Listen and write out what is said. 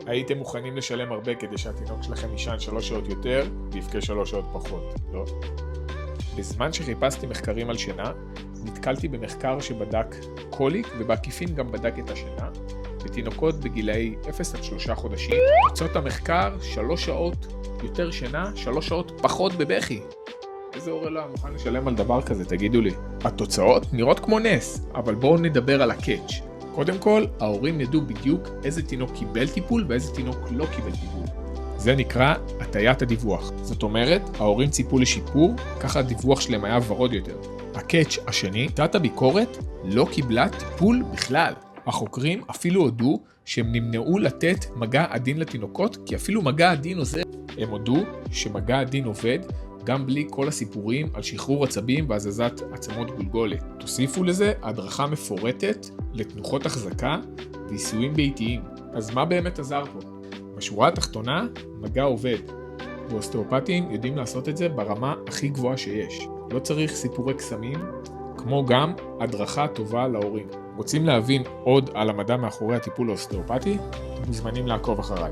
הייתם מוכנים לשלם הרבה כדי שהתינוק שלכם יישן 3 שעות יותר ויבכה 3 שעות פחות, לא? בזמן שחיפשתי מחקרים על שינה, נתקלתי במחקר שבדק קוליק ובעקיפין גם בדק את השינה בתינוקות בגילאי 0 עד 3 חודשים. תוצאות המחקר, 3 שעות יותר שינה, 3 שעות פחות בבכי. איזה הורה לא מוכן לשלם על דבר כזה, תגידו לי. התוצאות נראות כמו נס, אבל בואו נדבר על הקאץ'. קודם כל, ההורים ידעו בדיוק איזה תינוק קיבל טיפול ואיזה תינוק לא קיבל טיפול. זה נקרא הטיית הדיווח. זאת אומרת, ההורים ציפו לשיפור, ככה הדיווח שלהם היה ורוד יותר. הקאץ' השני, תת הביקורת לא קיבלה טיפול בכלל. החוקרים אפילו הודו שהם נמנעו לתת מגע עדין לתינוקות, כי אפילו מגע עדין עוזר. הם הודו שמגע עדין עובד גם בלי כל הסיפורים על שחרור עצבים והזזת עצמות גולגולת. תוסיפו לזה הדרכה מפורטת לתנוחות החזקה ועיסויים ביתיים. אז מה באמת עזר פה? בשורה התחתונה, מגע עובד. ואוסטאופטים יודעים לעשות את זה ברמה הכי גבוהה שיש. לא צריך סיפורי קסמים, כמו גם הדרכה טובה להורים. רוצים להבין עוד על המדע מאחורי הטיפול האוסטאופטי? אתם מוזמנים לעקוב אחריי.